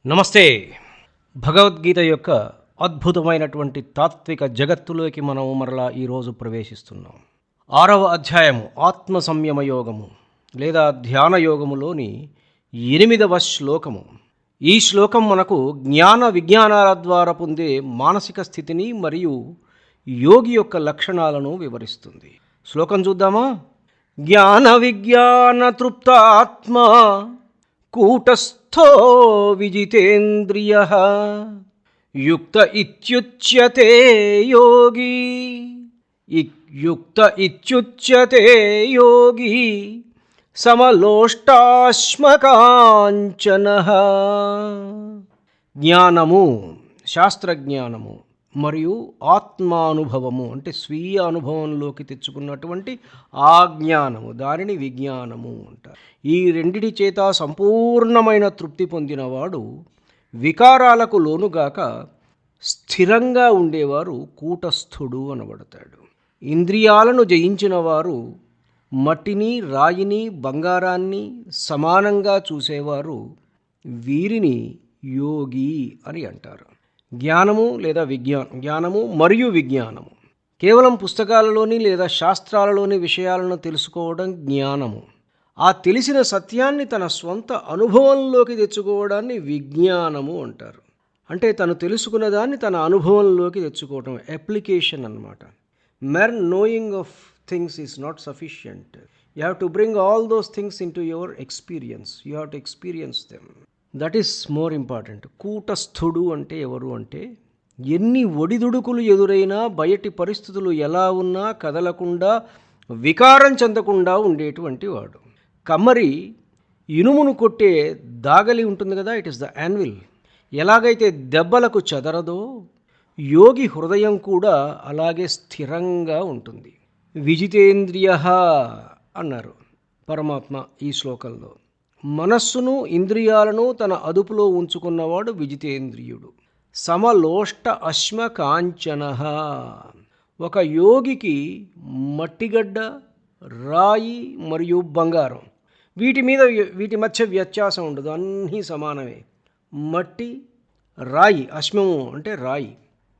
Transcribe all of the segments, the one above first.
నమస్తే. భగవద్గీత యొక్క అద్భుతమైనటువంటి తాత్విక జగత్తులోకి మనం మరలా ఈరోజు ప్రవేశిస్తున్నాం. 6వ అధ్యాయము ఆత్మ సంయమ యోగము లేదా ధ్యాన యోగములోని 8వ శ్లోకము. ఈ శ్లోకం మనకు జ్ఞాన విజ్ఞానాల ద్వారా పొందే మానసిక స్థితిని మరియు యోగి యొక్క లక్షణాలను వివరిస్తుంది. శ్లోకం చూద్దామా? జ్ఞాన విజ్ఞాన తృప్తాత్మ కూటస్థో విజితేంద్రియః యుక్త ఇత్యుచ్యతే యోగి. యుక్త ఇత్యుచ్యతే యోగి సమలోష్టాశ్మకాంచనః. జ్ఞానము, శాస్త్రజ్ఞానము మరియు ఆత్మానుభవము అంటే స్వీయ అనుభవంలోకి తెచ్చుకున్నటువంటి ఆ జ్ఞానము, దానిని విజ్ఞానము అంటారు. ఈ రెండిటి చేత సంపూర్ణమైన తృప్తి పొందినవాడు వికారాలకు లోనుగాక స్థిరంగా ఉండేవారు కూటస్థుడు అనబడతాడు. ఇంద్రియాలను జయించిన వారు మట్టిని, రాయిని, బంగారాన్ని సమానంగా చూసేవారు వీరిని యోగి అని అంటారు. జ్ఞానము లేదా జ్ఞానము మరియు విజ్ఞానము కేవలం పుస్తకాలలోని లేదా శాస్త్రాలలోని విషయాలను తెలుసుకోవడం జ్ఞానము. ఆ తెలిసిన సత్యాన్ని తన స్వంత అనుభవంలోకి తెచ్చుకోవడాన్ని విజ్ఞానము అంటారు. అంటే తను తెలుసుకున్న దాన్ని తన అనుభవంలోకి తెచ్చుకోవడం, అప్లికేషన్ అన్నమాట. Mere knowing of things is not sufficient. You have to bring all those things in to your experience. You have to experience them. That is more important. కూటస్థుడు అంటే ఎవరు అంటే, ఎన్ని ఒడిదుడుకులు ఎదురైనా, బయటి పరిస్థితులు ఎలా ఉన్నా కదలకుండా, వికారం చెందకుండా ఉండేటువంటి వాడు. కమ్మరి ఇనుమును కొట్టే దాగలి ఉంటుంది కదా, ఇట్ ఇస్ ద యాన్విల్. ఎలాగైతే దెబ్బలకు చెదరదో యోగి హృదయం కూడా అలాగే స్థిరంగా ఉంటుంది. విజితేంద్రియ అన్నారు పరమాత్మ ఈ శ్లోకంలో. మనస్సును, ఇంద్రియాలను తన అదుపులో ఉంచుకున్నవాడు విజితేంద్రియుడు. సమలోష్ట అశ్మకాంచన. ఒక యోగికి మట్టిగడ్డ, రాయి మరియు బంగారం వీటి మధ్య వ్యత్యాసం ఉండదు, అన్నీ సమానమే. మట్టి, రాయి, అశ్మము అంటే రాయి,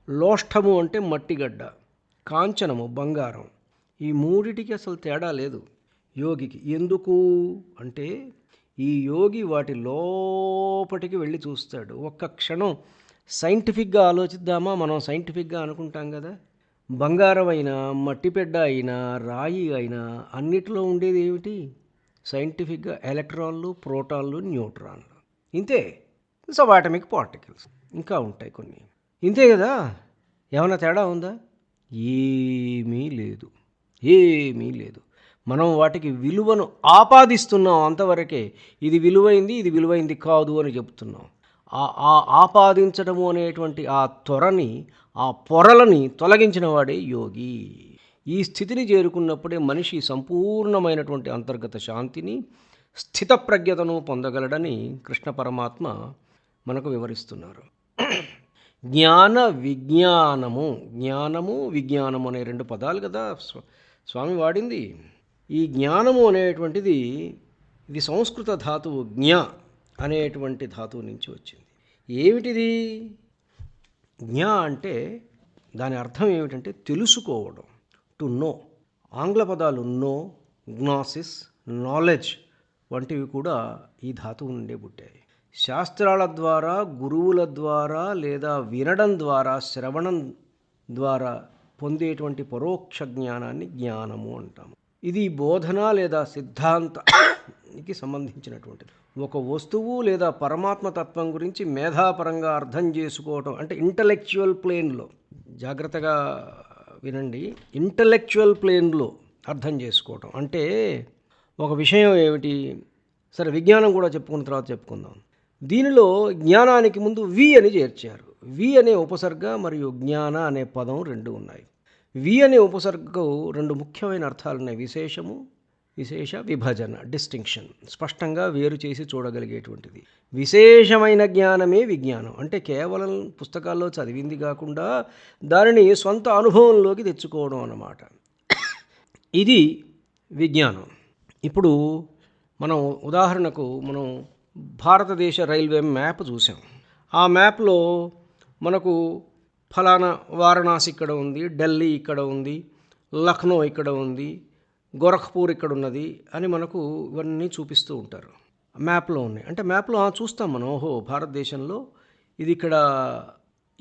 లోష్టము అంటే మట్టిగడ్డ, కాంచనము బంగారం. ఈ మూడిటికి అసలు తేడా లేదు యోగికి. ఎందుకు అంటే ఈ యోగి వాటి లోపటికి వెళ్ళి చూస్తాడు. ఒక్క క్షణం సైంటిఫిక్గా ఆలోచిద్దామా? మనం సైంటిఫిక్గా అనుకుంటాం కదా, బంగారం అయినా, మట్టిపెడ్డ అయినా, రాయి అయినా అన్నిటిలో ఉండేది ఏమిటి? సైంటిఫిక్గా ఎలక్ట్రాన్లు, ప్రోటాన్లు, న్యూట్రాన్లు. ఇంతే. సబాటమిక్ పార్టికల్స్ ఇంకా ఉంటాయి కొన్ని. ఇంతే కదా. ఏమైనా తేడా ఉందా? ఏమీ లేదు, ఏమీ లేదు. మనం వాటికి విలువను ఆపాదిస్తున్నాం అంతవరకే. ఇది విలువైంది, ఇది విలువైంది కాదు అని చెప్తున్నాం. ఆ ఆపాదించడము అనేటువంటి ఆ త్వరని, ఆ పొరలని తొలగించిన వాడే యోగి. ఈ స్థితిని చేరుకున్నప్పుడే మనిషి సంపూర్ణమైనటువంటి అంతర్గత శాంతిని, స్థితప్రజ్ఞతను పొందగలడని కృష్ణ పరమాత్మ మనకు వివరిస్తున్నారు. జ్ఞాన విజ్ఞానము, జ్ఞానము విజ్ఞానము అనే రెండు పదాలు కదా స్వామి వాడింది. ఈ జ్ఞానము అనేటువంటిది ఇది సంస్కృత ధాతువు జ్ఞ అనేటువంటి ధాతువు నుంచి వచ్చింది. ఏమిటిది? జ్ఞ అంటే దాని అర్థం ఏమిటంటే తెలుసుకోవడం, టు నో. ఆంగ్ల పదాలు నో, గ్నాసిస్, నాలెడ్జ్ వంటివి కూడా ఈ ధాతువు నుండే పుట్టాయి. శాస్త్రాల ద్వారా, గురువుల ద్వారా లేదా వినడం ద్వారా, శ్రవణం ద్వారా పొందేటువంటి పరోక్ష జ్ఞానాన్ని జ్ఞానము అంటాము. ఇది బోధన లేదా సిద్ధాంతానికి సంబంధించినటువంటిది. ఒక వస్తువు లేదా పరమాత్మ తత్వం గురించి మేధాపరంగా అర్థం చేసుకోవటం అంటే ఇంటలెక్చువల్ ప్లేన్లో, జాగ్రత్తగా వినండి, ఇంటలెక్చువల్ ప్లేన్లో అర్థం చేసుకోవటం అంటే ఒక విషయం ఏమిటి? సరే, విజ్ఞానం కూడా చెప్పుకున్న తర్వాత చెప్పుకుందాం. దీనిలో జ్ఞానానికి ముందు వి అని చేర్చారు. వి అనే ఉపసర్గ మరియు జ్ఞాన అనే పదం రెండు ఉన్నాయి. వి అనే ఉపసర్గకు రెండు ముఖ్యమైన అర్థాలు ఉన్నాయి. విశేషము, విశేష విభజన, డిస్టింక్షన్, స్పష్టంగా వేరు చేసి చూడగలిగేటువంటిది. విశేషమైన జ్ఞానమే విజ్ఞానం. అంటే కేవలం పుస్తకాల్లో చదివింది కాకుండా దానిని సొంత అనుభవంలోకి తెచ్చుకోవడం అన్నమాట. ఇది విజ్ఞానం. ఇప్పుడు మనం ఉదాహరణకు భారతదేశ రైల్వే మ్యాప్ చూసాం. ఆ మ్యాప్లో మనకు ఫలానా వారణాసి ఇక్కడ ఉంది, ఢిల్లీ ఇక్కడ ఉంది, లక్నో ఇక్కడ ఉంది, గోరఖ్పూర్ ఇక్కడ ఉన్నది అని మనకు ఇవన్నీ చూపిస్తూ ఉంటారు. మ్యాప్లో ఉన్నాయి. అంటే మ్యాప్లో చూస్తాం మనం, ఓహో భారతదేశంలో ఇది ఇక్కడ,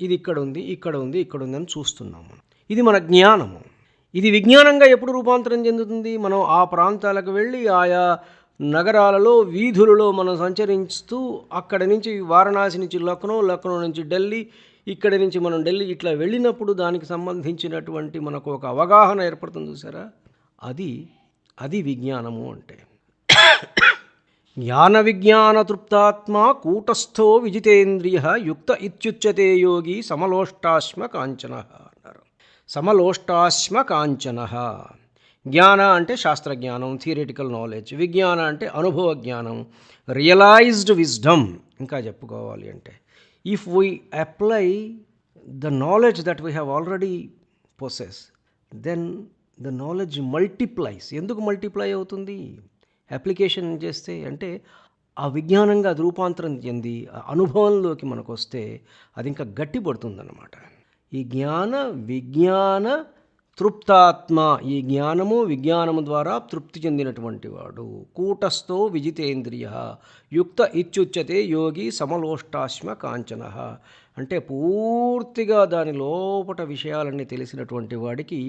ఇది ఇక్కడ ఉంది, ఇక్కడ ఉంది, ఇక్కడ ఉంది అని చూస్తున్నాం మనం. ఇది మన జ్ఞానము. ఇది విజ్ఞానంగా ఎప్పుడు రూపాంతరం చెందుతుంది? మనం ఆ ప్రాంతాలకు వెళ్ళి ఆయా నగరాలలో వీధులలో మనం సంచరిస్తూ అక్కడి నుంచి వారణాసి నుంచి లక్నో, లక్నో నుంచి ఢిల్లీ, ఇక్కడి నుంచి మనం ఢిల్లీ ఇట్లా వెళ్ళినప్పుడు దానికి సంబంధించినటువంటి మనకు ఒక అవగాహన ఏర్పడుతుంది చూసారా, అది విజ్ఞానము అంటే. జ్ఞాన విజ్ఞాన తృప్తాత్మ కూటస్థో విజితేంద్రియ యుక్త ఇత్యుచ్యతే యోగి సమలోష్టాశ్మ కాంచన అన్నారు. సమలోష్టాశ్మ కాంచన. జ్ఞాన అంటే శాస్త్రజ్ఞానం, థియరిటికల్ నాలెడ్జ్. విజ్ఞాన అంటే అనుభవ జ్ఞానం, రియలైజ్డ్ విజ్డమ్. ఇంకా చెప్పుకోవాలి అంటే, if we apply the knowledge that we have already possess, then the knowledge multiplies. ఎందుకు మల్టిప్లై అవుతుంది? అప్లికేషన్ చేస్తే అంటే ఆ విజ్ఞానంగా అది రూపాంతరం చెంది అనుభవంలోకి మనకు వస్తే అది ఇంకా గట్టిపడుతుందన్నమాట. ఈ జ్ఞాన విజ్ఞాన తృప్తాత్మ, ఈ జ్ఞానము విజ్ఞానము ద్వారా తృప్తి చెందినటువంటి వాడు. కూటస్థో విజితేంద్రియ యుక్త ఇత్యుచ్యతే యోగి సమలోష్టాశ్మ కాంచన. అంటే పూర్తిగా దాని లోపట విషయాలన్నీ తెలిసినటువంటి వాడికి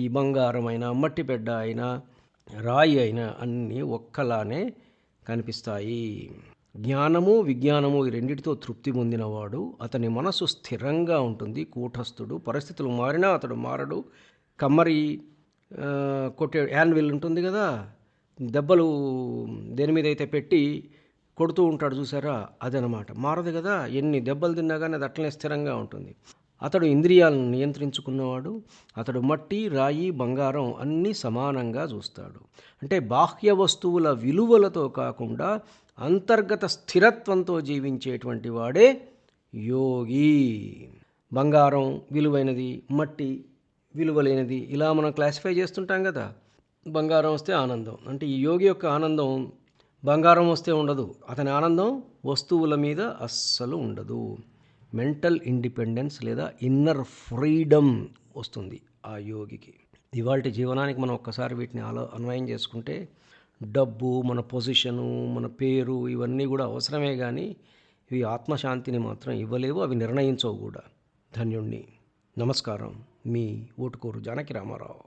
ఈ బంగారమైన, మట్టిపెడ్డ అయినా, రాయి అయినా అన్నీ ఒక్కలానే కనిపిస్తాయి. జ్ఞానము విజ్ఞానము ఈ రెండిటితో తృప్తి పొందినవాడు, అతని మనసు స్థిరంగా ఉంటుంది, కూటస్థుడు. పరిస్థితులు మారినా అతడు మారడు. కమ్మరి కొట్టే యాన్విల్ ఉంటుంది కదా, దెబ్బలు దేని మీద అయితే పెట్టి కొడుతూ ఉంటాడు చూసారా, అదనమాట. మారదు కదా, ఎన్ని దెబ్బలు తిన్నా కానీ అది అట్లనే స్థిరంగా ఉంటుంది. అతడు ఇంద్రియాలను నియంత్రించుకున్నవాడు. అతడు మట్టి, రాయి, బంగారం అన్నీ సమానంగా చూస్తాడు. అంటే బాహ్య వస్తువుల విలువలతో కాకుండా అంతర్గత స్థిరత్వంతో జీవించేటువంటి వాడే యోగి. బంగారం విలువైనది, మట్టి విలువలేనిది, ఇలా మనం క్లాసిఫై చేస్తుంటాం కదా. బంగారం వస్తే ఆనందం అంటే ఈ యోగి యొక్క ఆనందం బంగారం వస్తే ఉండదు. అతని ఆనందం వస్తువుల మీద అస్సలు ఉండదు. మెంటల్ ఇండిపెండెన్స్ లేదా ఇన్నర్ ఫ్రీడమ్ వస్తుంది ఆ యోగికి. ఇవాల్టి జీవనానికి మనం ఒక్కసారి వీటిని అన్వయం చేసుకుంటే డబ్బు, మన పొజిషను, మన పేరు ఇవన్నీ కూడా అవసరమే, కానీ ఇవి ఆత్మశాంతిని మాత్రం ఇవ్వలేవు, అవి నిర్ణయించవు కూడా. ధన్యుణ్ణి. నమస్కారం. మీ ఊటుకూరు జానకి రామారావు.